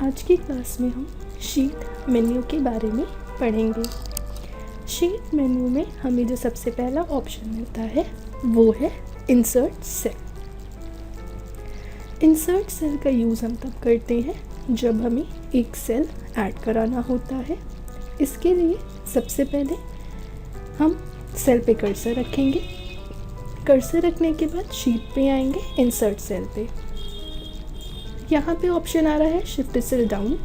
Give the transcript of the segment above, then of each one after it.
आज की क्लास में हम शीट मेन्यू के बारे में पढ़ेंगे। शीट मेन्यू में हमें जो सबसे पहला ऑप्शन मिलता है वो है इंसर्ट सेल। इंसर्ट सेल का यूज़ हम तब करते हैं जब हमें एक सेल ऐड कराना होता है। इसके लिए सबसे पहले हम सेल पे कर्सर रखेंगे। कर्सर रखने के बाद शीट पे आएंगे, इंसर्ट सेल पे। यहाँ पे ऑप्शन आ रहा है शिफ्ट सेल डाउन।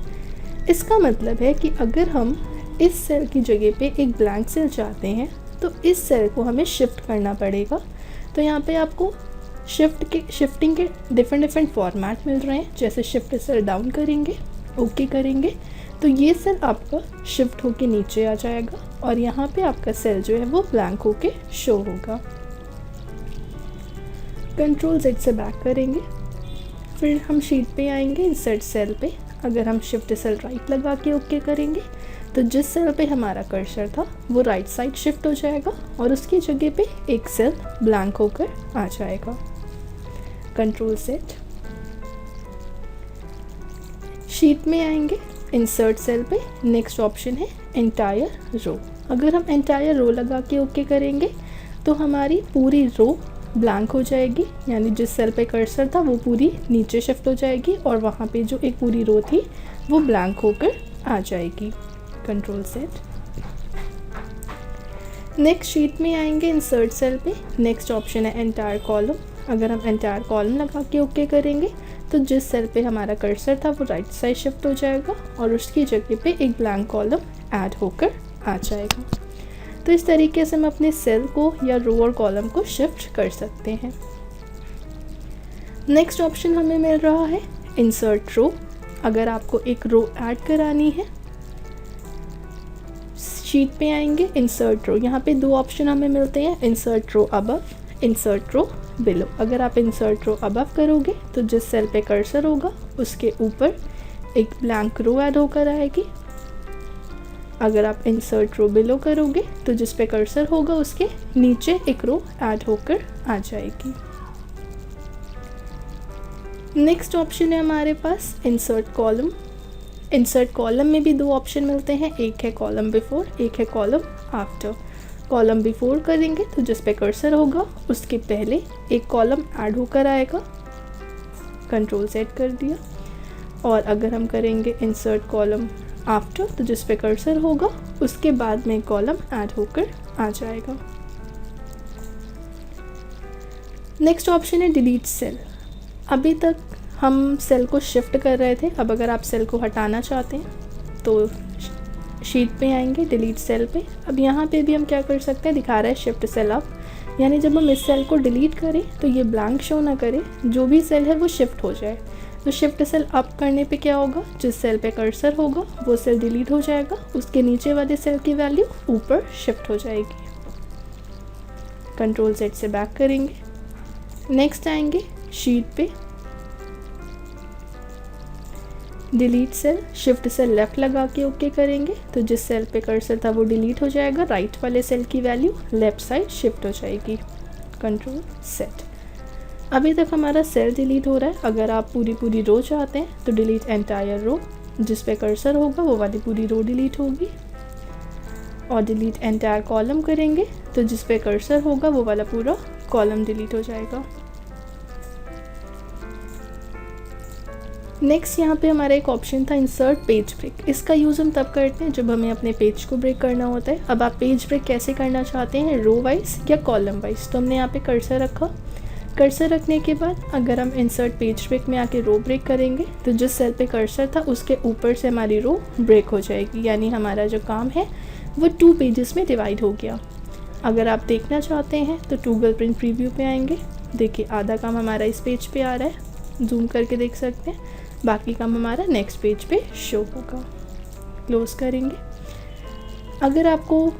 इसका मतलब है कि अगर हम इस सेल की जगह पे एक ब्लैंक सेल चाहते हैं तो इस सेल को हमें शिफ्ट करना पड़ेगा। तो यहाँ पे आपको शिफ्टिंग के डिफरेंट फॉर्मेट मिल रहे हैं। जैसे शिफ्ट सेल डाउन करेंगे, ओके करेंगे तो ये सेल आपका शिफ्ट होके नीचे आ जाएगा और यहाँ पे आपका सेल जो है वो ब्लैंक होके शो होगा। कंट्रोल Z से बैक करेंगे, फिर हम शीट पे आएंगे, इंसर्ट सेल पे। अगर हम शिफ्ट सेल राइट लगा के ओके करेंगे तो जिस सेल पे हमारा कर्सर था वो राइट साइड शिफ्ट हो जाएगा और उसकी जगह पे एक सेल ब्लैंक होकर आ जाएगा। Control Z। शीट में आएंगे, इंसर्ट सेल पे। नेक्स्ट ऑप्शन है एंटायर रो। अगर हम एंटायर रो लगा के ओके करेंगे तो हमारी पूरी रो ब्लैंक हो जाएगी, यानी जिस सेल पे कर्सर था वो पूरी नीचे शिफ्ट हो जाएगी और वहाँ पे जो एक पूरी रो थी वो ब्लैंक होकर आ जाएगी। Control Z। नेक्स्ट शीट में आएंगे, इंसर्ट सेल पे। नेक्स्ट ऑप्शन है एंटायर कॉलम। अगर हम एंटायर कॉलम लगा के ओके करेंगे तो जिस सेल पे हमारा कर्सर था वो राइट साइड शिफ्ट हो जाएगा और उसकी जगह पे एक ब्लैंक कॉलम ऐड होकर आ जाएगा। तो इस तरीके से हम अपने सेल को या रो और कॉलम को शिफ्ट कर सकते हैं। नेक्स्ट ऑप्शन हमें मिल रहा है इंसर्ट रो। अगर आपको एक रो ऐड करानी है, शीट पे आएंगे, इंसर्ट रो। यहाँ पे दो ऑप्शन हमें मिलते हैं, insert row above, insert row below. अगर आप इंसर्ट रो अबव करोगे तो जिस सेल पे कर्सर होगा उसके ऊपर एक ब्लैंक रो ऐड होकर आएगी। अगर आप इंसर्ट रो बिलो करोगे तो जिस पे कर्सर होगा उसके नीचे एक रो ऐड होकर आ जाएगी। नेक्स्ट ऑप्शन है हमारे पास इंसर्ट कॉलम। इंसर्ट कॉलम में भी दो ऑप्शन मिलते हैं, एक है कॉलम बिफोर, एक है कॉलम आफ्टर। कॉलम बिफोर करेंगे तो जिस पे कर्सर होगा उसके पहले एक कॉलम ऐड होकर आएगा। कंट्रोल Z कर दिया। और अगर हम करेंगे इंसर्ट कॉलम आफ्टर तो जिस पे कर्सर होगा उसके बाद में कॉलम ऐड होकर आ जाएगा। नेक्स्ट ऑप्शन है डिलीट सेल। अभी तक हम सेल को शिफ्ट कर रहे थे, अब अगर आप सेल को हटाना चाहते हैं तो शीट पे आएंगे, डिलीट सेल पे। अब यहाँ पे भी हम क्या कर सकते हैं, दिखा रहा है शिफ्ट सेल अप, यानी जब हम इस सेल को डिलीट करें तो ये ब्लैंक शो ना करे, जो भी सेल है वो शिफ्ट हो जाए। तो शिफ्ट सेल अप करने पे क्या होगा, जिस सेल पे कर्सर होगा वो सेल डिलीट हो जाएगा, उसके नीचे वाले सेल की वैल्यू ऊपर शिफ्ट हो जाएगी। कंट्रोल Z से बैक करेंगे। नेक्स्ट आएंगे शीट पे, delete cell, shift cell left लगा के ओके करेंगे तो जिस सेल पे कर्सर था वो डिलीट हो जाएगा, राइट वाले सेल की वैल्यू लेफ्ट साइड शिफ्ट हो जाएगी। Control Z। अभी तक हमारा सेल डिलीट हो रहा है। अगर आप पूरी रो चाहते हैं तो डिलीट एंटायर रो, जिस पे कर्सर होगा वो वाली पूरी रो डिलीट होगी। और डिलीट एंटायर कॉलम करेंगे तो जिस पे कर्सर होगा वो वाला पूरा कॉलम डिलीट हो जाएगा। नेक्स्ट यहाँ पे हमारा एक ऑप्शन था इंसर्ट पेज ब्रेक। इसका यूज़ हम तब करते हैं जब हमें अपने पेज को ब्रेक करना होता है। अब आप पेज ब्रेक कैसे करना चाहते हैं, रो वाइज या कॉलम वाइज। तो हमने यहाँ पे कर्सर रखा। कर्सर रखने के बाद अगर हम इंसर्ट पेज ब्रेक में आके रो ब्रेक करेंगे तो जिस सेल पे कर्सर था उसके ऊपर से हमारी रो ब्रेक हो जाएगी, यानी हमारा जो काम है वो 2 पेजेस में डिवाइड हो गया। अगर आप देखना चाहते हैं तो टूगल प्रिंट प्रीव्यू पे आएंगे। देखिए आधा काम हमारा इस पेज पे आ रहा है, जूम करके देख सकते हैं, बाकी काम हमारा नेक्स्ट पेज पे शो होगा। क्लोज करेंगे। अगर आपको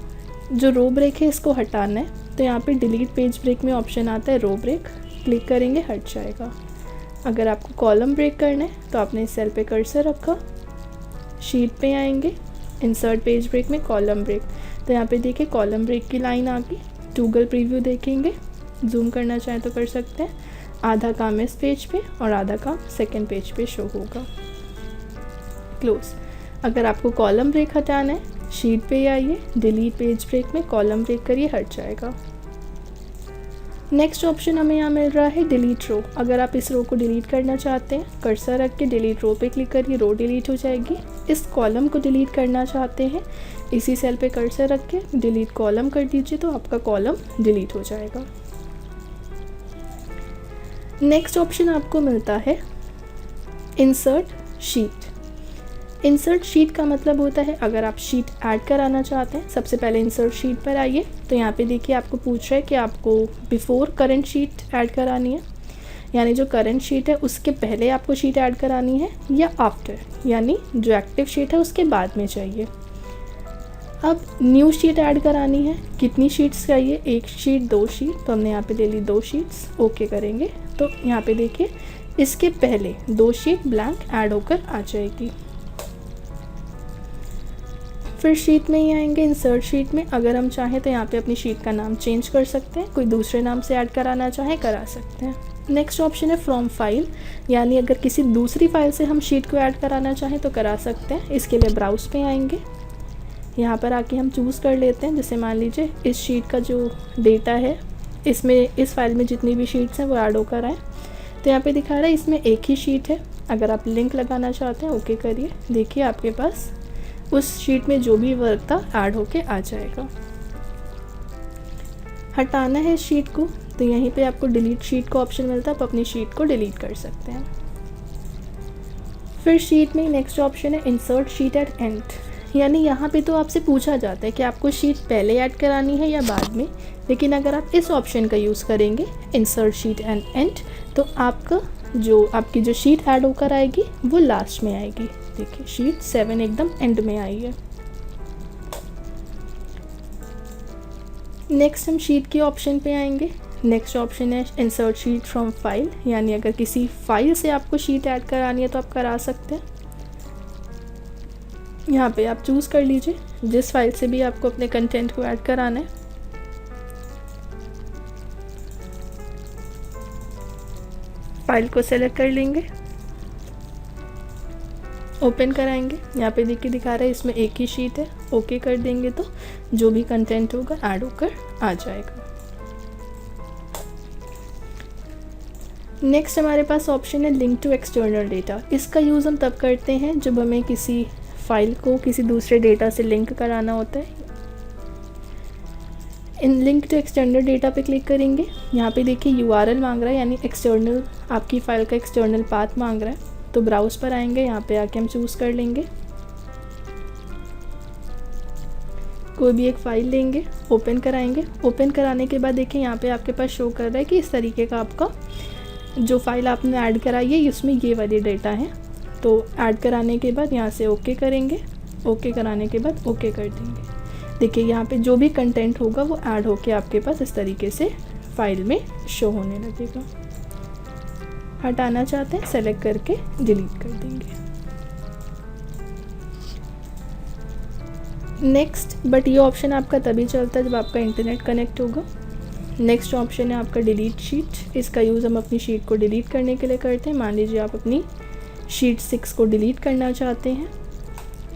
जो रो ब्रेक है इसको हटाना है तो यहाँ पे डिलीट पेज ब्रेक में ऑप्शन आता है रो ब्रेक, क्लिक करेंगे, हट जाएगा। अगर आपको कॉलम ब्रेक करना है तो आपने इस सेल पे कर्सर रखा, शीट पे आएंगे, इंसर्ट पेज ब्रेक में कॉलम ब्रेक, तो यहाँ पे देखिए कॉलम ब्रेक की लाइन आ गई। टूगल प्रीव्यू देखेंगे, जूम करना चाहें तो कर सकते हैं। आधा काम इस पेज पे और आधा काम सेकंड पेज पे शो होगा। क्लोज। अगर आपको कॉलम ब्रेक हटाना है शीट पे आइए, डिलीट पेज ब्रेक में कॉलम ब्रेक करिए, हट जाएगा। नेक्स्ट ऑप्शन हमें यहाँ मिल रहा है डिलीट रो। अगर आप इस रो को डिलीट करना चाहते हैं कर्सर रख के डिलीट रो पे क्लिक करिए, रो डिलीट हो जाएगी। इस कॉलम को डिलीट करना चाहते हैं इसी सेल पे कर्सर रख के डिलीट कॉलम कर दीजिए तो आपका कॉलम डिलीट हो जाएगा। नेक्स्ट ऑप्शन आपको मिलता है इंसर्ट शीट। इंसर्ट शीट का मतलब होता है अगर आप शीट ऐड कराना चाहते हैं, सबसे पहले इंसर्ट शीट पर आइए। तो यहाँ पे देखिए आपको पूछ रहा है कि आपको बिफोर करंट शीट ऐड करानी है, यानी जो करंट शीट है उसके पहले आपको शीट ऐड करानी है, या आफ्टर यानी जो एक्टिव शीट है उसके बाद में चाहिए। अब न्यू शीट ऐड करानी है, कितनी शीट्स चाहिए, एक शीट, दो शीट, तो हमने यहाँ पे ले ली 2 शीट्स, ओके करेंगे। तो यहाँ पे देखिए इसके पहले 2 शीट ब्लैंक ऐड होकर आ जाएगी। फिर शीट में ही आएंगे इंसर्ट शीट में। अगर हम चाहें तो यहाँ पे अपनी शीट का नाम चेंज कर सकते हैं, कोई दूसरे नाम से ऐड कराना चाहें करा सकते हैं। नेक्स्ट ऑप्शन है फ्रॉम फाइल, यानी अगर किसी दूसरी फाइल से हम शीट को ऐड कराना चाहें तो करा सकते हैं। इसके लिए ब्राउज़ पे आएंगे, यहाँ पर आके हम चूज़ कर लेते हैं। जैसे मान लीजिए इस शीट का जो डेटा है इसमें इस फाइल में जितनी भी शीट्स हैं वो ऐड होकर आए। तो यहाँ पे दिखा रहा है इसमें एक ही शीट है। अगर आप लिंक लगाना चाहते हैं ओके करिए, देखिए आपके पास उस शीट में जो भी वर्क था ऐड होके आ जाएगा। हटाना है शीट को तो यहीं पे आपको डिलीट शीट का ऑप्शन मिलता है, आप अपनी शीट को डिलीट कर सकते हैं। फिर शीट में नेक्स्ट ऑप्शन है इंसर्ट शीट एट एंड, यानी यहाँ पे तो आपसे पूछा जाता है कि आपको शीट पहले ऐड करानी है या बाद में, लेकिन अगर आप इस ऑप्शन का यूज़ करेंगे इंसर्ट शीट एंड एंड तो आपकी जो शीट ऐड होकर आएगी वो लास्ट में आएगी। देखिए शीट 7 एकदम एंड में आई है। नेक्स्ट हम शीट के ऑप्शन पे आएंगे। नेक्स्ट ऑप्शन है इंसर्ट शीट फ्रॉम फाइल, यानी अगर किसी फाइल से आपको शीट ऐड करानी है तो आप करा सकते हैं। यहाँ पे आप चूज़ कर लीजिए जिस फाइल से भी आपको अपने कंटेंट को ऐड कराना है। फाइल को सेलेक्ट कर लेंगे, ओपन कराएंगे। यहाँ पे देखिए दिखा रहा है इसमें एक ही शीट है, ओके कर देंगे तो जो भी कंटेंट होगा ऐड होकर आ जाएगा। नेक्स्ट हमारे पास ऑप्शन है लिंक टू एक्सटर्नल डेटा। इसका यूज़ हम तब करते हैं जब हमें किसी फाइल को किसी दूसरे डेटा से लिंक कराना होता है। इन लिंक टू एक्सटर्नल डेटा पे क्लिक करेंगे। यहाँ पे देखिए URL मांग रहा है, यानी एक्सटर्नल आपकी फ़ाइल का एक्सटर्नल पाथ मांग रहा है। तो ब्राउज़ पर आएंगे, यहाँ पे आके हम चूज़ कर लेंगे, कोई भी एक फ़ाइल लेंगे, ओपन कराएंगे। ओपन कराने के बाद देखिए यहाँ पे आपके पास शो कर रहा है कि इस तरीके का आपका जो फाइल आपने ऐड कराई है इसमें ये वाले डेटा हैं। तो ऐड कराने के बाद यहाँ से ओके करेंगे, ओके कराने के बाद ओके कर देंगे। देखिए यहाँ पे जो भी कंटेंट होगा वो ऐड होके आपके पास इस तरीके से फाइल में शो होने लगेगा। हटाना चाहते हैं सेलेक्ट करके डिलीट कर देंगे। नेक्स्ट, बट ये ऑप्शन आपका तभी चलता है जब आपका इंटरनेट कनेक्ट होगा। नेक्स्ट ऑप्शन है आपका डिलीट शीट। इसका यूज़ हम अपनी शीट को डिलीट करने के लिए करते हैं। मान लीजिए आप अपनी शीट 6 को डिलीट करना चाहते हैं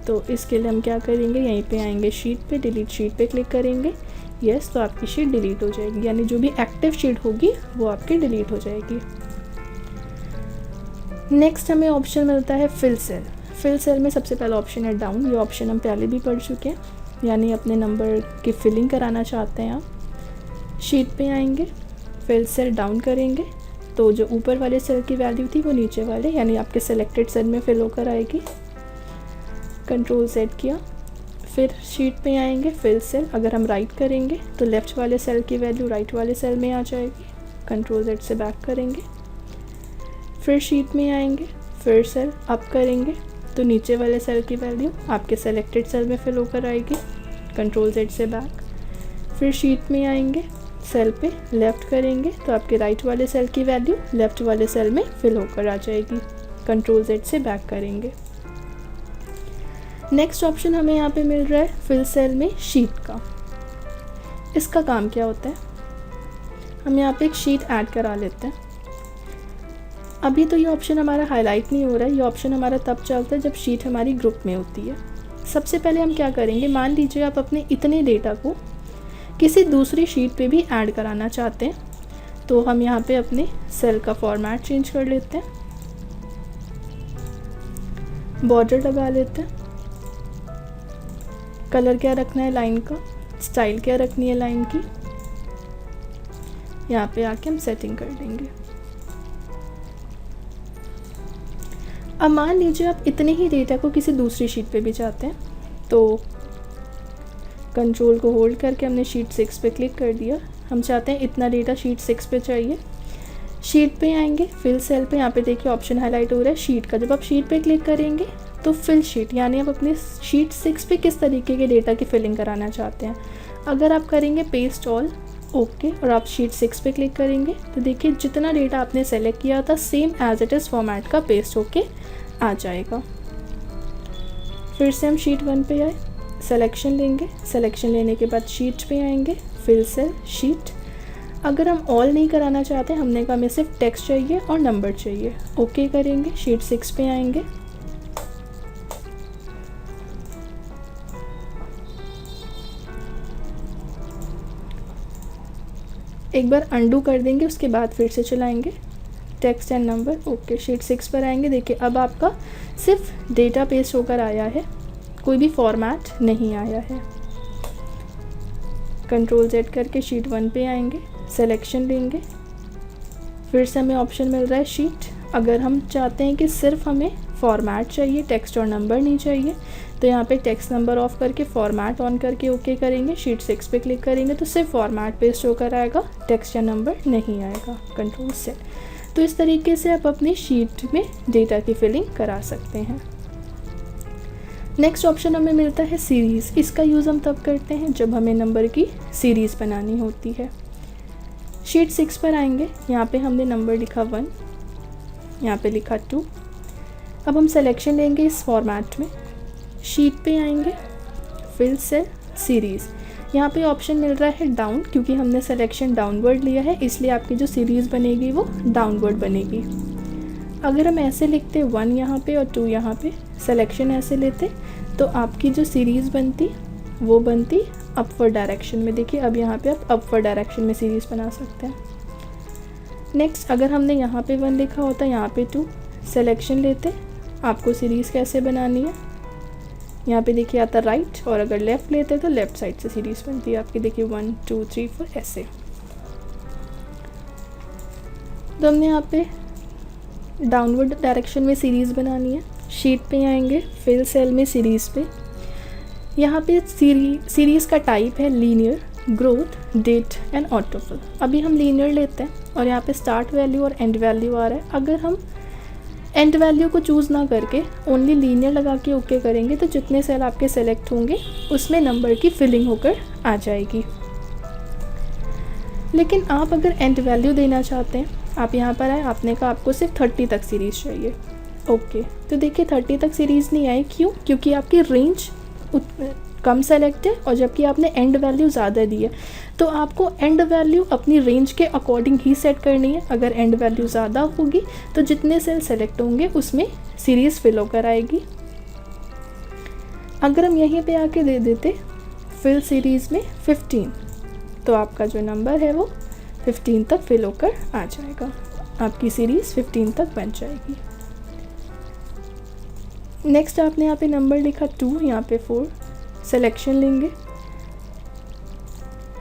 तो इसके लिए हम क्या करेंगे, यहीं पे आएंगे शीट पे, डिलीट शीट पे क्लिक करेंगे। यस, तो आपकी शीट डिलीट हो जाएगी, यानी जो भी एक्टिव शीट होगी वो आपकी डिलीट हो जाएगी। नेक्स्ट हमें ऑप्शन मिलता है फिल सेल। फिल सेल में सबसे पहला ऑप्शन है डाउन। ये ऑप्शन हम पहले भी पढ़ चुके हैं, यानी अपने नंबर की फिलिंग कराना चाहते हैं आप। शीट पे आएंगे, फिल सेल डाउन करेंगे तो जो ऊपर वाले सेल की वैल्यू थी वो नीचे वाले यानी आपके सेलेक्टेड सेल में फिल होकर आएगी। कंट्रोल सेट किया, फिर शीट पे आएंगे, फिल सेल अगर हम राइट करेंगे तो लेफ़्ट वाले सेल की वैल्यू राइट वाले सेल में आ जाएगी। कंट्रोल सेट से बैक करेंगे, फिर शीट में आएंगे, फिर सेल अप करेंगे तो नीचे वाले सेल की वैल्यू आपके सेलेक्टेड सेल में फिल होकर आएगी। कंट्रोल सेट से बैक, फिर शीट में आएंगे, सेल पे लेफ़्ट करेंगे तो आपके राइट वाले सेल की वैल्यू लेफ़्ट वाले सेल में फिल होकर आ जाएगी। कंट्रोल सेट से बैक करेंगे। नेक्स्ट ऑप्शन हमें यहाँ पे मिल रहा है फिल सेल में शीट का। इसका काम क्या होता है, हम यहाँ पे एक शीट ऐड करा लेते हैं। अभी तो ये ऑप्शन हमारा हाईलाइट नहीं हो रहा है, ये ऑप्शन हमारा तब चलता है जब शीट हमारी ग्रुप में होती है। सबसे पहले हम क्या करेंगे, मान लीजिए आप अपने इतने डेटा को किसी दूसरी शीट पे भी ऐड कराना चाहते हैं, तो हम यहाँ पे अपने सेल का फॉर्मेट चेंज कर लेते हैं, बॉर्डर लगा लेते हैं, कलर क्या रखना है लाइन का, स्टाइल क्या रखनी है लाइन की, यहाँ पे आके हम सेटिंग कर देंगे। अब मान लीजिए आप इतने ही डेटा को किसी दूसरी शीट पे भी चाहते हैं, तो कंट्रोल को होल्ड करके हमने शीट 6 पे क्लिक कर दिया। हम चाहते हैं इतना डेटा शीट 6 पे चाहिए। शीट पे आएंगे, फिल सेल पे, यहाँ पे देखिए ऑप्शन हाईलाइट हो रहा है शीट का। जब आप शीट पे क्लिक करेंगे तो फिल शीट, यानी आप अपने शीट 6 पे किस तरीके के डेटा की फिलिंग कराना चाहते हैं। अगर आप करेंगे पेस्ट ऑल, ओके, और आप शीट 6 पे क्लिक करेंगे तो देखिए जितना डेटा आपने सेलेक्ट किया था same as it is format का पेस्ट होके आ जाएगा। फिर से हम शीट 1 पे आए, सिलेक्शन लेंगे, सिलेक्शन लेने के बाद शीट पे आएंगे, फिल सेल, शीट। अगर हम ऑल नहीं कराना चाहते, हमने कहा हमें सिर्फ टेक्स्ट चाहिए और नंबर चाहिए, ओके करेंगे, शीट 6 पे आएंगे, एक बार अंडू कर देंगे, उसके बाद फिर से चलाएंगे, text and number, okay, sheet 6 पर आएंगे। देखिए अब आपका सिर्फ डेटा पेस्ट होकर आया है, कोई भी फॉर्मेट नहीं आया है। कंट्रोल Z करके शीट 1 पे आएंगे, सिलेक्शन लेंगे, फिर से हमें ऑप्शन मिल रहा है शीट। अगर हम चाहते हैं कि सिर्फ हमें फॉर्मेट चाहिए, टेक्स्ट और नंबर नहीं चाहिए, तो यहाँ पे टेक्स्ट नंबर ऑफ करके फॉर्मेट ऑन करके ओके करेंगे, शीट 6 पे क्लिक करेंगे तो सिर्फ फॉर्मेट पेस्ट होकर आएगा, टेक्स्ट या नंबर नहीं आएगा। Control Z। तो इस तरीके से आप अपनी शीट में डेटा की फिलिंग करा सकते हैं। नेक्स्ट ऑप्शन हमें मिलता है सीरीज़। इसका यूज़ हम तब करते हैं जब हमें नंबर की सीरीज़ बनानी होती है। शीट 6 पर आएंगे, यहाँ पे हमने नंबर लिखा 1, यहाँ पे लिखा 2। अब हम सिलेक्शन लेंगे इस फॉर्मेट में, शीट पे आएंगे, फिल सेल, सीरीज़। यहाँ पे ऑप्शन मिल रहा है डाउन, क्योंकि हमने सिलेक्शन डाउनवर्ड लिया है इसलिए आपकी जो सीरीज़ बनेगी वो डाउनवर्ड बनेगी। अगर हम ऐसे लिखते 1 यहाँ पे और 2 यहाँ पे, सिलेक्शन ऐसे लेते, तो आपकी जो सीरीज़ बनती वो बनती अपवर्ड डायरेक्शन में। देखिए अब यहाँ पे आप अपवर्ड डायरेक्शन में सीरीज़ बना सकते हैं। नेक्स्ट, अगर हमने यहाँ पे 1 लिखा होता, यहाँ पे 2, सिलेक्शन लेते, आपको सीरीज़ कैसे बनानी है, यहाँ पे देखिए आता राइट, और अगर लेफ़्ट लेते तो लेफ़्ट साइड से सीरीज़ बनती है आपकी। देखिए 1 2 3 4 ऐसे। तो हमने यहाँ पे डाउनवर्ड डायरेक्शन में सीरीज़ बनानी है। शीट पे आएंगे, फिल सेल में सीरीज़ पे, यहाँ पे सीरीज़ का टाइप है linear, growth, date and autofill. अभी हम लीनियर लेते हैं और यहाँ पे स्टार्ट वैल्यू और एंड वैल्यू आ रहा है। अगर हम एंड वैल्यू को चूज़ ना करके ओनली लीनियर लगा के ओके करेंगे तो जितने सेल आपके सेलेक्ट होंगे उसमें नंबर की फिलिंग होकर आ जाएगी। लेकिन आप अगर एंड वैल्यू देना चाहते हैं, आप यहाँ पर आए, आपने कहा आपको सिर्फ 30 तक सीरीज़ चाहिए, ओके। तो देखिए 30 तक सीरीज़ नहीं आई, क्यों? क्योंकि आपकी रेंज कम सेलेक्ट है और जबकि आपने एंड वैल्यू ज़्यादा दी है। तो आपको एंड वैल्यू अपनी रेंज के अकॉर्डिंग ही सेट करनी है। अगर एंड वैल्यू ज़्यादा होगी तो जितने सेल सेलेक्ट होंगे उसमें सीरीज़ फिल होकर आएगी। अगर हम यहीं पे आके दे देते फिल सीरीज़ में 15, तो आपका जो नंबर है वो 15 तक फिल होकर आ जाएगा, आपकी सीरीज़ 15 तक बन जाएगी। नेक्स्ट आपने यहाँ पे नंबर लिखा 2, यहाँ पे 4, सिलेक्शन लेंगे,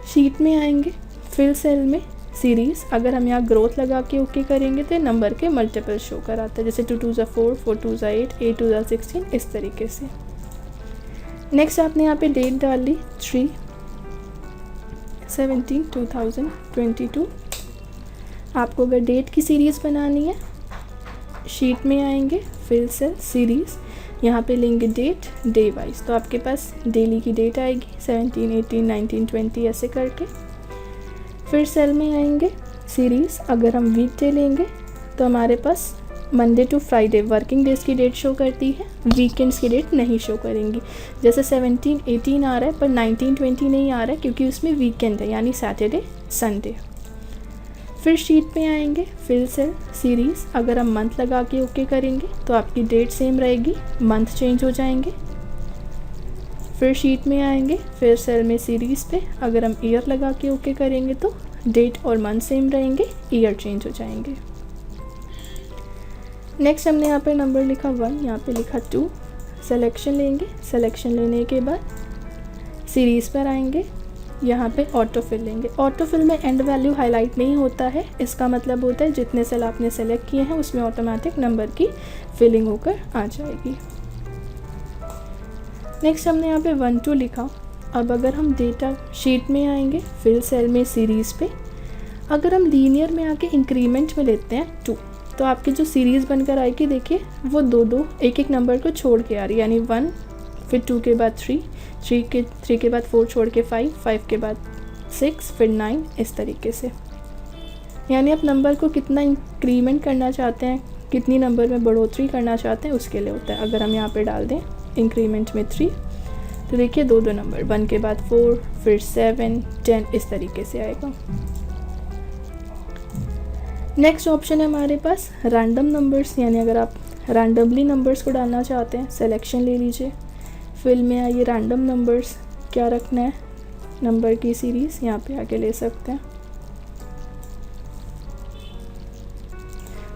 शीट में आएंगे, फिल सेल में सीरीज़। अगर हम यहाँ ग्रोथ लगा के ओके करेंगे तो नंबर के मल्टीपल शो कराता है, जैसे 2 2 4, 4 2 8, 8 2 16, इस तरीके से। नेक्स्ट आपने यहाँ पे डेट डाल ली 3/17/2022। आपको अगर डेट की सीरीज़ बनानी है, शीट में आएंगे, फिल सेल, सीरीज़, यहाँ पे लेंगे डेट डे वाइज, तो आपके पास डेली की डेट आएगी 17 18 19 20 ऐसे करके। फिर सेल में आएंगे, सीरीज़। अगर हम वीक डे लेंगे तो हमारे पास Monday to Friday working days की डेट शो करती है, वीकेंड्स की डेट नहीं शो करेंगी। जैसे 17 18 आ रहा है पर 19 20 नहीं आ रहा है क्योंकि उसमें वीकेंड है, यानी सैटरडे संडे। फिर शीट पे आएंगे, फिल सेल सीरीज़, अगर हम मंथ लगा के ओके करेंगे तो आपकी डेट सेम रहेगी, मंथ चेंज हो जाएंगे। फिर शीट में आएंगे, फिर सेल में सीरीज़ पे अगर हम ईयर लगा के ओके करेंगे तो डेट और मंथ सेम रहेंगे, ईयर चेंज हो जाएंगे। नेक्स्ट हमने यहाँ पे नंबर लिखा 1, यहाँ पे लिखा 2, सिलेक्शन लेंगे, सिलेक्शन लेने के बाद सीरीज़ पर आएंगे, यहाँ पे ऑटो फिल लेंगे। ऑटो फिल में एंड वैल्यू हाईलाइट नहीं होता है, इसका मतलब होता है जितने सेल आपने सेलेक्ट किए हैं उसमें ऑटोमेटिक नंबर की फिलिंग होकर आ जाएगी। नेक्स्ट हमने यहाँ पे 1 2 लिखा। अब अगर हम डेटा शीट में आएंगे, फिल सेल में सीरीज़ पे अगर हम लीनियर में आके इंक्रीमेंट में लेते हैं 2, तो आपकी जो सीरीज़ बनकर आएगी देखिए वो 2 एक एक नंबर को छोड़ के आ रही है, यानी 1, फिर 2 के बाद 3 के बाद 4 छोड़ के 5 के बाद 6, फिर 9, इस तरीके से। यानी आप नंबर को कितना इंक्रीमेंट करना चाहते हैं, कितनी नंबर में बढ़ोतरी करना चाहते हैं उसके लिए होता है। अगर हम यहाँ पे डाल दें इंक्रीमेंट में 3, तो देखिए 2 नंबर, 1 के बाद 4, फिर 7, 10, इस तरीके से आएगा। नेक्स्ट ऑप्शन है हमारे पास रैंडम नंबर्स, यानी अगर आप रैंडमली नंबर्स को डालना चाहते हैं, सिलेक्शन ले लीजिए, फिल में आइए रैंडम नंबर्स, क्या रखना है नंबर की सीरीज़, यहाँ पे आके ले सकते हैं।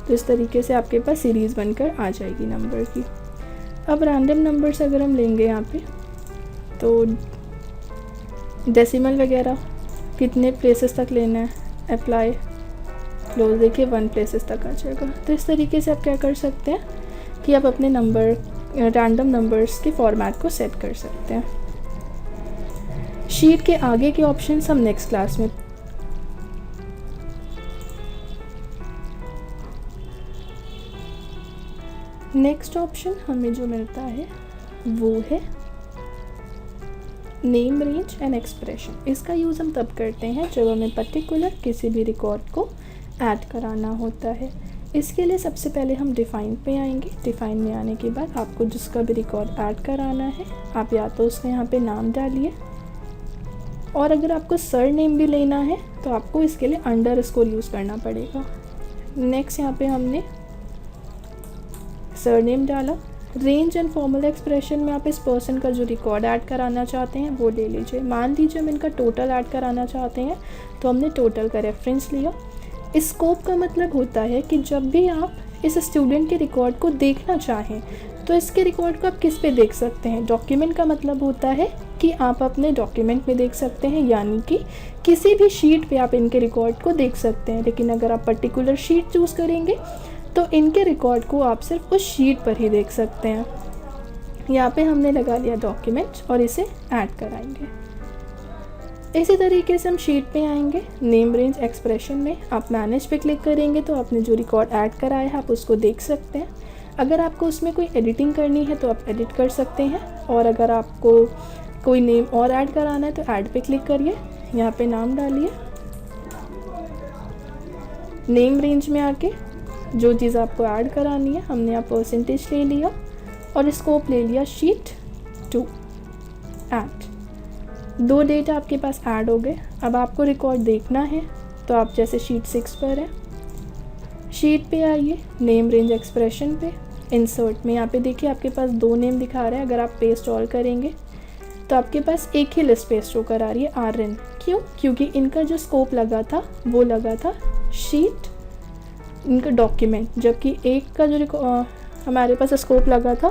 तो इस तरीके से आपके पास सीरीज़ बनकर आ जाएगी नंबर की। अब रैंडम नंबर्स अगर हम लेंगे यहाँ पे, तो डेसिमल वगैरह कितने प्लेसेस तक लेना है, अप्लाई क्लोज, देखिए 1 प्लेसेस तक आ जाएगा। तो इस तरीके से आप क्या कर सकते हैं कि आप अपने नंबर रैंडम नंबर्स के फॉर्मेट को सेट कर सकते हैं। शीट के आगे के ऑप्शंस हम नेक्स्ट क्लास में। नेक्स्ट ऑप्शन हमें जो मिलता है वो है नेम रेंज एंड एक्सप्रेशन। इसका यूज़ हम तब करते हैं जब हमें पर्टिकुलर किसी भी रिकॉर्ड को ऐड कराना होता है। इसके लिए सबसे पहले हम डिफ़ाइन पे आएंगे। डिफ़ाइन में आने के बाद आपको जिसका भी रिकॉर्ड ऐड कराना है, आप या तो उसका यहाँ पे नाम डालिए, और अगर आपको सर नेम भी लेना है तो आपको इसके लिए अंडरस्कोर यूज़ करना पड़ेगा। नेक्स्ट यहाँ पे हमने सर नेम डाला। रेंज एंड फॉर्मल एक्सप्रेशन में आप इस पर्सन का जो रिकॉर्ड ऐड कराना चाहते हैं वो ले लीजिए। मान लीजिए हम इनका टोटल ऐड कराना चाहते हैं, तो हमने टोटल का रेफरेंस लिया। स्कोप का मतलब होता है कि जब भी आप इस स्टूडेंट के रिकॉर्ड को देखना चाहें तो इसके रिकॉर्ड को आप किस पे देख सकते हैं। डॉक्यूमेंट का मतलब होता है कि आप अपने डॉक्यूमेंट में देख सकते हैं, यानी कि किसी भी शीट पे आप इनके रिकॉर्ड को देख सकते हैं। लेकिन अगर आप पर्टिकुलर शीट चूज़ करेंगे तो इनके रिकॉर्ड को आप सिर्फ उस शीट पर ही देख सकते हैं। यहाँ पे हमने लगा लिया डॉक्यूमेंट और इसे ऐड कराएंगे। इसी तरीके से हम शीट पे आएंगे। नेम रेंज एक्सप्रेशन में आप मैनेज पे क्लिक करेंगे तो आपने जो रिकॉर्ड ऐड कराया है आप उसको देख सकते हैं। अगर आपको उसमें कोई एडिटिंग करनी है तो आप एडिट कर सकते हैं, और अगर आपको कोई नेम और ऐड कराना है तो ऐड पे क्लिक करिए, यहाँ पे नाम डालिए। नेम रेंज में आके जो चीज़ आपको ऐड करानी है, हमने यहाँ परसेंटेज ले लिया और स्कोप ले लिया शीट 2 ऐड। 2 डेटा आपके पास ऐड हो गए। अब आपको रिकॉर्ड देखना है तो आप जैसे शीट 6 पर है, शीट पे आइए, नेम रेंज एक्सप्रेशन पे, इंसर्ट में यहाँ पे देखिए आपके पास 2 नेम दिखा रहा है। अगर आप पेस्ट ऑल करेंगे तो आपके पास एक ही लिस्ट पेस्ट होकर आ रही है RN। क्यों? क्योंकि इनका जो स्कोप लगा था वो लगा था शीट, इनका डॉक्यूमेंट, जबकि एक का जो हमारे पास स्कोप लगा था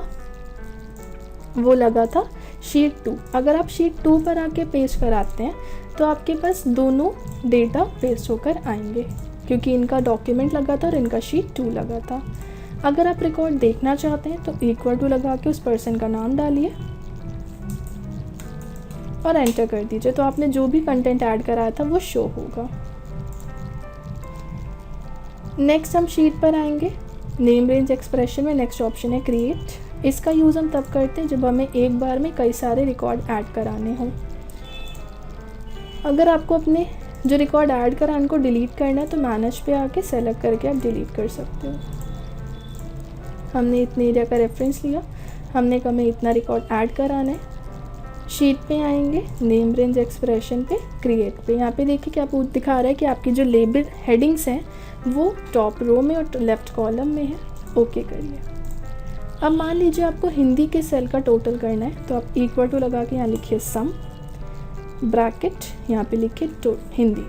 वो लगा था शीट 2। अगर आप शीट 2 पर आके पेस्ट कराते हैं तो आपके पास दोनों डेटा पेस्ट होकर आएंगे, क्योंकि इनका डॉक्यूमेंट लगा था और इनका शीट 2 लगा था। अगर आप रिकॉर्ड देखना चाहते हैं तो इक्वल टू लगा के उस पर्सन का नाम डालिए और एंटर कर दीजिए, तो आपने जो भी कंटेंट ऐड कराया था वो शो होगा। नेक्स्ट हम शीट पर आएंगे। नेम रेंज एक्सप्रेशन में नेक्स्ट ऑप्शन है क्रिएट। इसका यूज़ हम तब करते हैं जब हमें एक बार में कई सारे रिकॉर्ड ऐड कराने हों। अगर आपको अपने जो रिकॉर्ड ऐड कराने को डिलीट करना है तो मैनेज पे आके सेलेक्ट करके आप डिलीट कर सकते हो। हमने इतने एरिया का रेफरेंस लिया, हमने हमें इतना रिकॉर्ड ऐड कराना है। शीट पे आएंगे, नेम रेंज एक्सप्रेशन पे, क्रिएट पे। यहाँ पे देखिए क्या दिखा रहा है कि आपकी जो लेबल हेडिंग्स हैं वो टॉप रो में और लेफ़्ट कॉलम में है। ओके करिए। अब मान लीजिए आपको हिंदी के सेल का टोटल करना है, तो आप इक्वल टू लगा के यहाँ लिखिए सम, ब्रैकेट, यहाँ पे लिखिए हिंदी,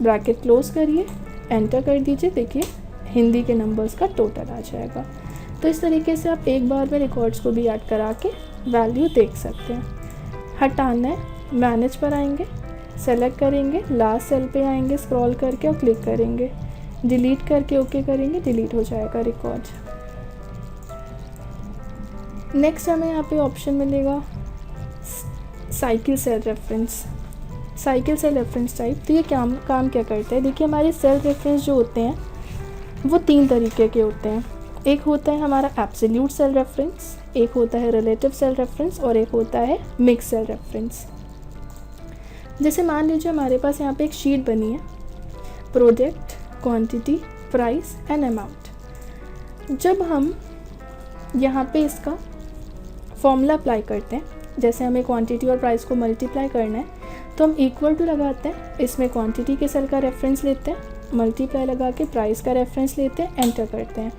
ब्रैकेट क्लोज करिए, एंटर कर दीजिए। देखिए हिंदी के नंबर्स का टोटल आ जाएगा। तो इस तरीके से आप एक बार में रिकॉर्ड्स को भी ऐड करा के वैल्यू देख सकते हैं। हटाना है, मैनेज पर आएंगे, सेलेक्ट करेंगे, लास्ट सेल पे आएंगे, स्क्रॉल करके और क्लिक करेंगे, डिलीट करके ओके करेंगे, डिलीट हो जाएगा रिकॉर्ड। नेक्स्ट हमें यहाँ पे ऑप्शन मिलेगा cycle cell reference, cycle cell reference type. तो ये काम क्या करता है, देखिए हमारे सेल रेफरेंस जो होते हैं वो 3 तरीके के होते हैं। एक होता है हमारा एब्सोल्यूट सेल रेफरेंस, एक होता है रिलेटिव सेल रेफरेंस और एक होता है मिक्स सेल रेफरेंस। जैसे मान लीजिए हमारे पास यहाँ पे एक शीट बनी है, product, quantity, price and amount. जब हम यहाँ पे इसका फॉर्मूला अप्लाई करते हैं, जैसे हमें क्वांटिटी और प्राइस को मल्टीप्लाई करना है, तो हम इक्वल टू लगाते हैं, इसमें क्वांटिटी के सेल का रेफरेंस लेते हैं, मल्टीप्लाई लगा के प्राइस का रेफरेंस लेते हैं, एंटर करते हैं,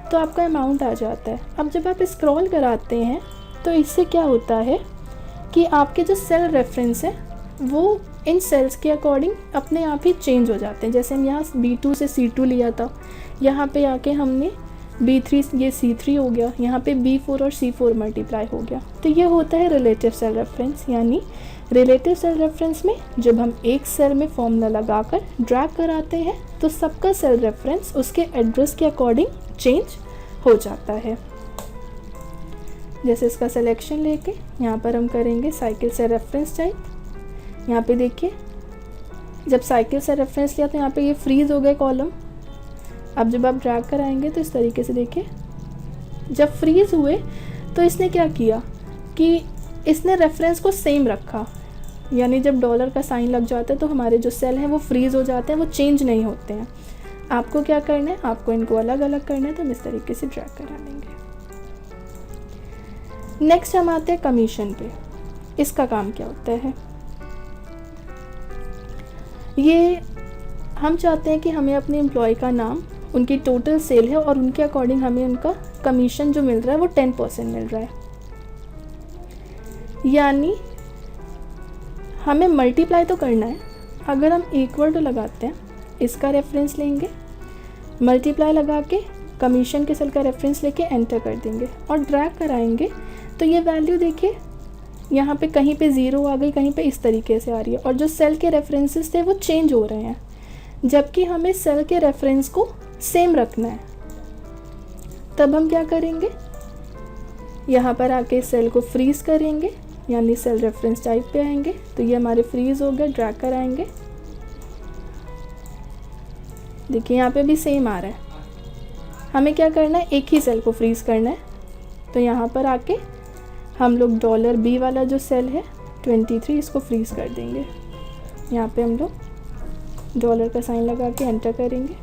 तो आपका अमाउंट आ जाता है। अब जब आप स्क्रॉल कराते हैं तो इससे क्या होता है कि आपके जो सेल रेफरेंस है वो इन सेल्स के अकॉर्डिंग अपने आप ही चेंज हो जाते हैं। जैसे हम यहाँ B2 से C2 लिया था, यहाँ पे आके हमने B3, ये C3 हो गया, यहाँ पे B4 और C4 मल्टीप्लाई हो गया। तो ये होता है रिलेटिव सेल रेफरेंस। यानी रिलेटिव सेल रेफरेंस में जब हम एक सेल में फॉर्मूला लगाकर ड्रैग कराते हैं तो सबका सेल रेफरेंस उसके एड्रेस के अकॉर्डिंग चेंज हो जाता है। जैसे इसका सिलेक्शन लेके यहाँ पर हम करेंगे साइकिल सेल रेफरेंस टाइप। यहाँ पे देखिए जब साइकिल सेल रेफरेंस लिया तो यहाँ पे ये फ्रीज हो गए कॉलम। अब जब आप ड्रैग कराएंगे तो इस तरीके से देखिए, जब फ्रीज हुए तो इसने क्या किया कि इसने रेफरेंस को सेम रखा। यानी जब डॉलर का साइन लग जाता है तो हमारे जो सेल हैं वो फ्रीज हो जाते हैं, वो चेंज नहीं होते हैं। आपको क्या करना है, आपको इनको अलग अलग करना है, तो हम इस तरीके से ड्रैग करा लेंगे। नेक्स्ट हम आते हैं कमीशन पे। इसका काम क्या होता है, ये हम चाहते हैं कि हमें अपने एम्प्लॉय का नाम, उनकी टोटल सेल है और उनके अकॉर्डिंग हमें उनका कमीशन जो मिल रहा है वो 10% मिल रहा है। यानी हमें मल्टीप्लाई तो करना है। अगर हम इक्वल टू लगाते हैं, इसका रेफरेंस लेंगे, मल्टीप्लाई लगा के कमीशन के सेल का रेफरेंस लेके एंटर कर देंगे और ड्रैग कराएंगे, तो ये वैल्यू देखिए यहाँ पे कहीं पे 0 आ गई, कहीं पे इस तरीके से आ रही है और जो सेल के रेफरेंसेस थे वो चेंज हो रहे हैं, जबकि हमें सेल के रेफरेंस को सेम रखना है। तब हम क्या करेंगे, यहाँ पर आके सेल को फ्रीज करेंगे, यानी सेल रेफरेंस टाइप पे आएंगे, तो ये हमारे फ्रीज हो गए, ड्रैग कराएंगे। देखिए यहाँ पे भी सेम आ रहा है। हमें क्या करना है, एक ही सेल को फ्रीज करना है, तो यहाँ पर आके हम लोग $B वाला जो सेल है 23, इसको फ्रीज कर देंगे। यहाँ पे हम लोग डॉलर का साइन लगा के एंटर करेंगे।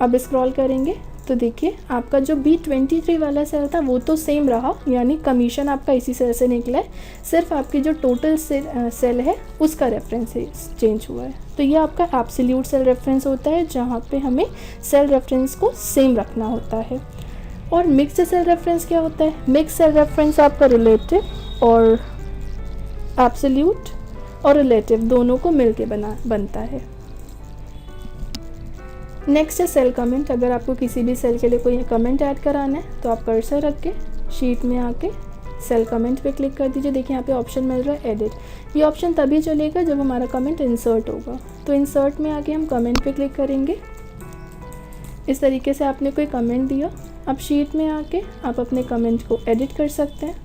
अब स्क्रॉल करेंगे तो देखिए आपका जो B23 वाला सेल था वो तो सेम रहा, यानी कमीशन आपका इसी सेल से निकला है, सिर्फ आपकी जो टोटल सेल है उसका रेफरेंस चेंज हुआ है। तो ये आपका एब्सोल्यूट सेल रेफरेंस होता है, जहाँ पे हमें सेल रेफरेंस को सेम रखना होता है। और मिक्स्ड सेल रेफरेंस क्या होता है, मिक्स सेल रेफरेंस आपका रिलेटिव और एब्सोल्यूट और रिलेटिव दोनों को मिलके बनता है। नेक्स्ट है सेल कमेंट। अगर आपको किसी भी सेल के लिए कोई कमेंट ऐड कराना है तो आप कर्सर रख के शीट में आके सेल कमेंट पे क्लिक कर दीजिए। देखिए यहाँ पे ऑप्शन मिल रहा है एडिट। ये ऑप्शन तभी चलेगा जब हमारा कमेंट इंसर्ट होगा। तो इंसर्ट में आके हम कमेंट पे क्लिक करेंगे। इस तरीके से आपने कोई कमेंट दिया, अब शीट में आके आप अपने कमेंट को एडिट कर सकते हैं।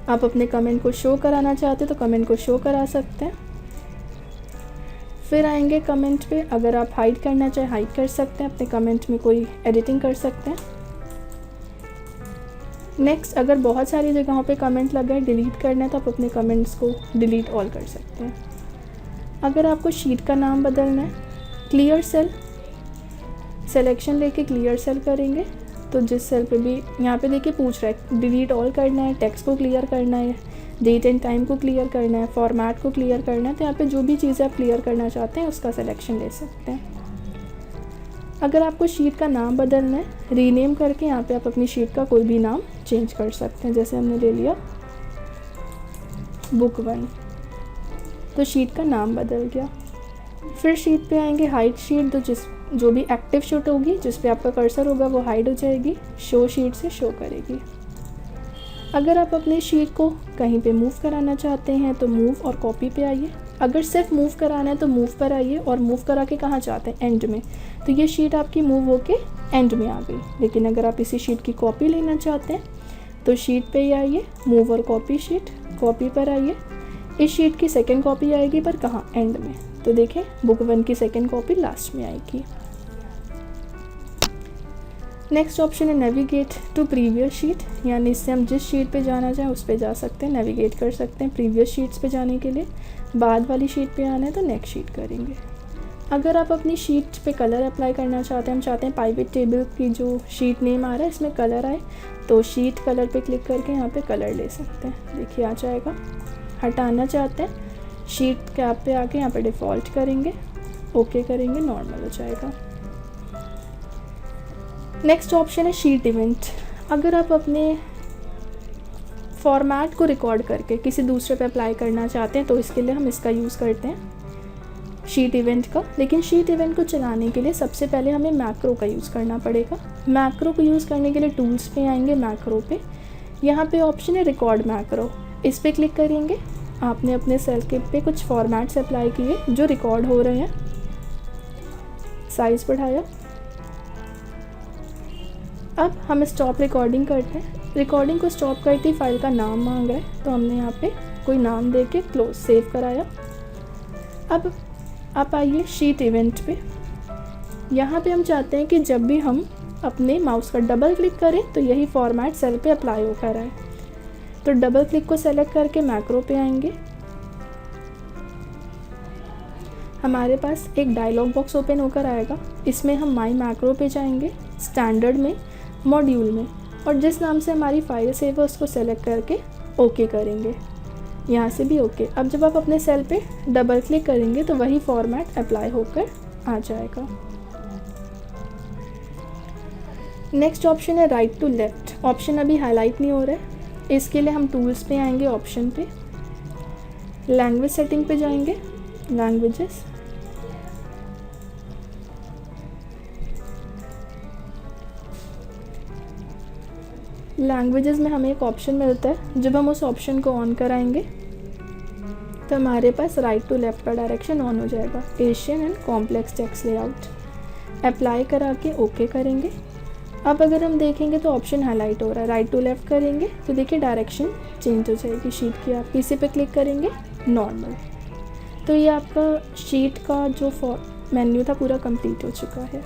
आप अपने कमेंट को शो कराना चाहते हैं तो कमेंट को शो करा सकते हैं। फिर आएंगे कमेंट पे, अगर आप हाइड करना चाहें हाइड कर सकते हैं, अपने कमेंट में कोई एडिटिंग कर सकते हैं। नेक्स्ट, अगर बहुत सारी जगहों पे कमेंट लगा है, डिलीट करना है तो आप अपने कमेंट्स को डिलीट ऑल कर सकते हैं। अगर आपको शीट का नाम बदलना है, क्लियर सेल सिलेक्शन लेके क्लियर सेल करेंगे। तो जिस सेल पे भी यहाँ पे देखिए पूछ रहा है डिलीट ऑल करना है, टेक्स्ट को क्लियर करना है, डेट एंड टाइम को क्लियर करना है, फॉर्मेट को क्लियर करना है। तो यहाँ पे जो भी चीज़ें आप क्लियर करना चाहते हैं उसका सिलेक्शन ले सकते हैं। अगर आपको शीट का नाम बदलना है, रीनेम करके यहाँ पे आप अपनी शीट का कोई भी नाम चेंज कर सकते हैं। जैसे हमने ले लिया बुक 1, तो शीट का नाम बदल गया। फिर शीट पे आएंगे हाइड शीट, तो जो भी एक्टिव शीट होगी जिस पे आपका कर्सर होगा वो हाइड हो जाएगी, शो शीट से शो करेगी। अगर आप अपनी शीट को कहीं पे मूव कराना चाहते हैं तो मूव और कॉपी पे आइए। अगर सिर्फ मूव कराना है तो मूव पर आइए, और मूव करा के कहाँ चाहते हैं, एंड में। तो ये शीट आपकी मूव होके एंड में आ गई। लेकिन अगर आप इसी शीट की कॉपी लेना चाहते हैं तो शीट पे ही आइए, मूव और कॉपी शीट, कॉपी पर आइए। इस शीट की सेकेंड कॉपी आएगी पर कहाँ, एंड में। तो देखें बुक 1 की सेकेंड कॉपी लास्ट में आएगी। नेक्स्ट ऑप्शन है नेविगेट टू प्रीवियस शीट, यानी इससे हम जिस शीट पे जाना चाहें उस पे जा सकते हैं, नेविगेट कर सकते हैं प्रीवियस शीट्स पे जाने के लिए। बाद वाली शीट पे आना है तो नेक्स्ट शीट करेंगे। अगर आप अपनी शीट पे कलर अप्लाई करना चाहते हैं, हम चाहते हैं पाइवेट टेबल की जो शीट नेम आ रहा है इसमें कलर आए, तो शीट कलर पे क्लिक करके यहाँ पे कलर ले सकते हैं। देखिए आ जाएगा। हटाना चाहते हैं शीट कैप पे आके यहाँ पे डिफ़ॉल्ट करेंगे, ओके करेंगे, नॉर्मल हो जाएगा। नेक्स्ट ऑप्शन है शीट इवेंट। अगर आप अपने फॉर्मेट को रिकॉर्ड करके किसी दूसरे पे अप्लाई करना चाहते हैं तो इसके लिए हम इसका यूज़ करते हैं शीट इवेंट का। लेकिन शीट इवेंट को चलाने के लिए सबसे पहले हमें मैक्रो का यूज़ करना पड़ेगा। मैक्रो को यूज़ करने के लिए टूल्स पे आएंगे, मैक्रो पे, यहाँ पे ऑप्शन है रिकॉर्ड मैक्रो, इस पर क्लिक करेंगे। आपने अपने सेल के पे कुछ फॉर्मेट्स अप्लाई किए जो रिकॉर्ड हो रहे हैं, साइज़ बढ़ाया। अब हम स्टॉप रिकॉर्डिंग करते हैं। रिकॉर्डिंग को स्टॉप करते ही फाइल का नाम मांग रहा है तो हमने यहाँ पे कोई नाम दे के क्लोज सेव कराया। अब आप आइए शीट इवेंट पे। यहाँ पे हम चाहते हैं कि जब भी हम अपने माउस का डबल क्लिक करें तो यही फॉर्मेट सेल पे अप्लाई होकर आए। तो डबल क्लिक को सेलेक्ट करके मैक्रो पे आएंगे। हमारे पास एक डायलॉग बॉक्स ओपन होकर आएगा। इसमें हम माई मैक्रो पे जाएंगे, स्टैंडर्ड में, मॉड्यूल में, और जिस नाम से हमारी फाइल सेव है उसको सेलेक्ट करके ओके करेंगे। यहाँ से भी ओके। अब जब आप अपने सेल पे डबल क्लिक करेंगे तो वही फॉर्मेट अप्लाई होकर आ जाएगा। नेक्स्ट ऑप्शन है राइट टू लेफ्ट। ऑप्शन अभी हाईलाइट नहीं हो रहा है, इसके लिए हम टूल्स पे आएंगे, ऑप्शन पे, लैंग्वेज सेटिंग पे जाएंगे, लैंग्वेजेस, लैंग्वेजेस में हमें एक ऑप्शन मिलता है। जब हम उस ऑप्शन को ऑन कराएंगे तो हमारे पास राइट टू लेफ्ट का डायरेक्शन ऑन हो जाएगा। Asian and complex text layout apply करा के ओके करेंगे। अब अगर हम देखेंगे तो ऑप्शन हाईलाइट हो रहा है, राइट टू लेफ्ट करेंगे तो देखिए डायरेक्शन चेंज हो जाएगी शीट की। आप पीसी पे क्लिक करेंगे, नॉर्मल। तो ये आपका शीट का जो मेन्यू था पूरा कंप्लीट हो चुका है।